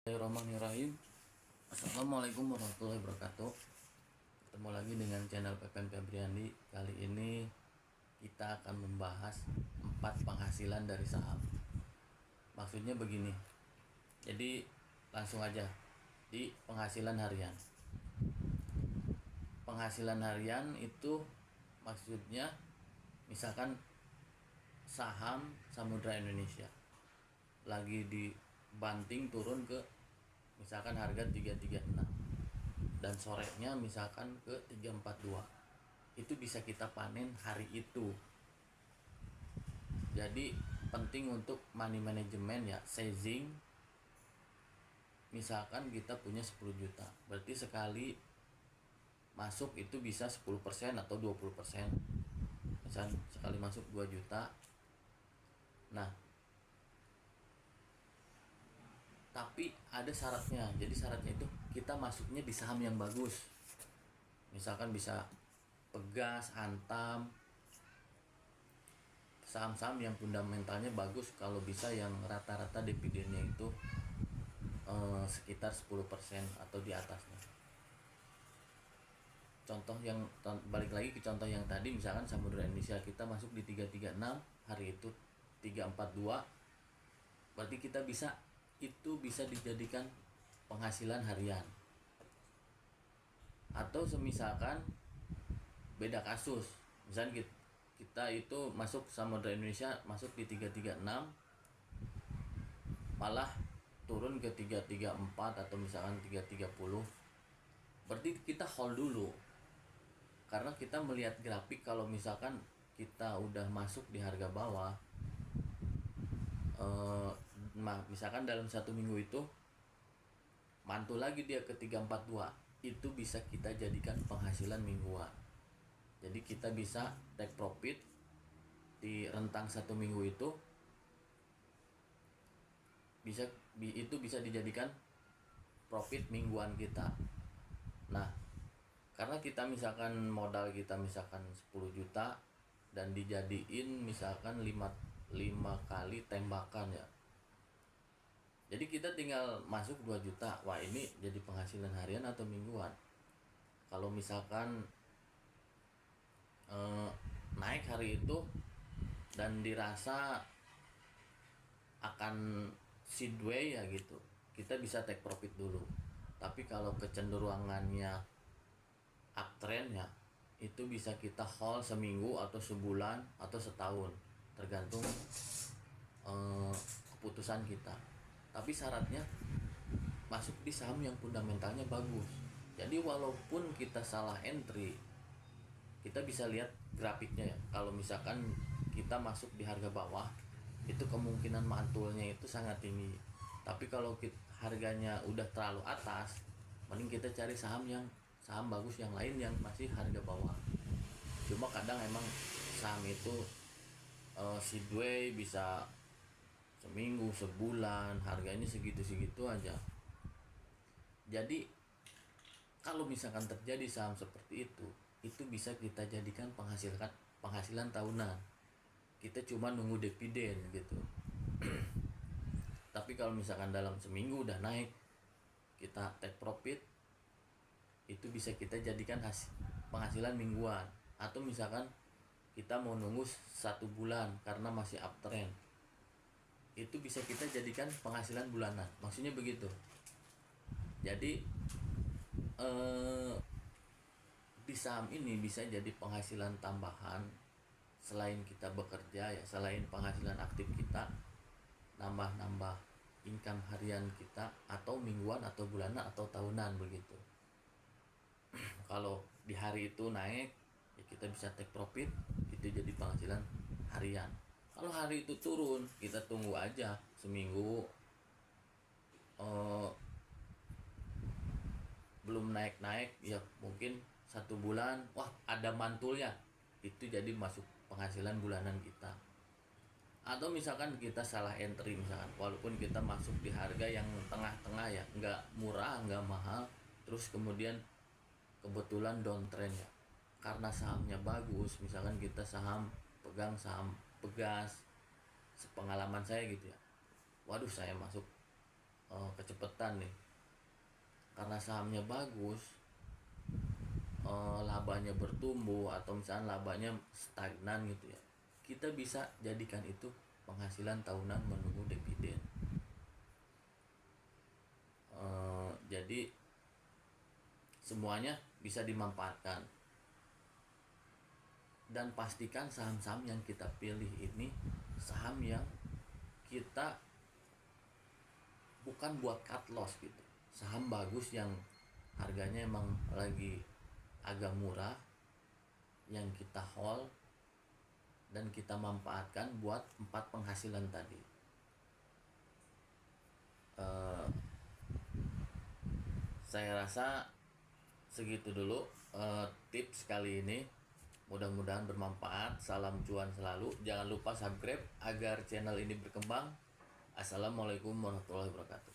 Bismillahirrahmanirrahim. Assalamualaikum warahmatullahi wabarakatuh. Ketemu lagi dengan channel Pepen Febriandi. Kali ini kita akan membahas 4 penghasilan dari saham. Maksudnya begini. Jadi langsung aja di penghasilan harian. Penghasilan harian itu maksudnya misalkan saham Samudra Indonesia lagi dibanting turun ke misalkan harga 336 dan sorenya misalkan ke 342, itu bisa kita panen hari itu. Jadi penting untuk money management ya, saving. Misalkan kita punya 10 juta, berarti sekali masuk itu bisa 10% atau 20%. Misal sekali masuk 2 juta. Nah, tapi ada syaratnya. Jadi syaratnya itu kita masuknya di saham yang bagus. Misalkan bisa Pegas, Antam, saham-saham yang fundamentalnya bagus. Kalau bisa yang rata-rata dividennya itu sekitar 10% atau di atasnya. Contoh yang balik lagi ke contoh yang tadi, misalkan Samudra Indonesia kita masuk di 336, hari itu 342, berarti kita bisa dijadikan penghasilan harian. Atau semisalkan beda kasus, misalnya kita itu masuk Samudra Indonesia masuk di 336 malah turun ke 334 atau misalkan 330, berarti kita hold dulu, karena kita melihat grafik. Kalau misalkan kita udah masuk di harga bawah, misalkan dalam 1 minggu itu mantul lagi dia ke 342, itu bisa kita jadikan penghasilan mingguan. Jadi kita bisa take profit di rentang 1 minggu itu, bisa dijadikan profit mingguan kita. Nah, karena kita misalkan modal kita misalkan 10 juta dan dijadiin misalkan 5 kali tembakan ya, jadi kita tinggal masuk 2 juta. Wah, ini jadi penghasilan harian atau mingguan. Kalau misalkan naik hari itu dan dirasa akan sideway ya gitu, kita bisa take profit dulu. Tapi kalau kecenderungannya uptrend ya, itu bisa kita hold seminggu atau sebulan atau setahun, tergantung keputusan kita. Tapi syaratnya masuk di saham yang fundamentalnya bagus. Jadi walaupun kita salah entry, kita bisa lihat grafiknya ya. Kalau misalkan kita masuk di harga bawah, itu kemungkinan mantulnya itu sangat tinggi. Tapi kalau harganya udah terlalu atas, mending kita cari saham bagus yang lain yang masih harga bawah. Cuma kadang emang saham itu sideway bisa seminggu, sebulan, harganya segitu-segitu aja. Jadi kalau misalkan terjadi saham seperti itu bisa kita jadikan penghasilan tahunan. Kita cuma nunggu dividen gitu. Tapi kalau misalkan dalam seminggu udah naik, kita take profit, itu bisa kita jadikan penghasilan mingguan. Atau misalkan kita mau nunggu 1 bulan karena masih uptrend, itu bisa kita jadikan penghasilan bulanan. Maksudnya begitu. Jadi di saham ini bisa jadi penghasilan tambahan selain kita bekerja ya, selain penghasilan aktif kita, nambah income harian kita, atau mingguan atau bulanan atau tahunan begitu. Kalau di hari itu naik ya, kita bisa take profit, itu jadi penghasilan harian. Kalau hari itu turun, kita tunggu aja seminggu, belum naik ya, mungkin 1 bulan, wah ada mantulnya, itu jadi masuk penghasilan bulanan kita. Atau misalkan kita salah entry, misalkan walaupun kita masuk di harga yang tengah-tengah ya, nggak murah nggak mahal, terus kemudian kebetulan downtrend ya, karena sahamnya bagus. Misalkan kita pegang saham Pegas, sepengalaman saya gitu ya, waduh saya masuk kecepatan misalkan nih karena sahamnya bagus, labanya bertumbuh atau misalnya labanya stagnan gitu ya, kita bisa jadikan itu penghasilan tahunan menunggu dividen. Jadi semuanya bisa dimanfaatkan, dan pastikan saham-saham yang kita pilih ini saham yang kita bukan buat cut loss gitu, saham bagus yang harganya emang lagi agak murah yang kita hold dan kita manfaatkan buat 4 penghasilan tadi. Saya rasa segitu dulu tips kali ini, mudah-mudahan bermanfaat. Salam cuan selalu, jangan lupa subscribe agar channel ini berkembang. Assalamualaikum warahmatullahi wabarakatuh.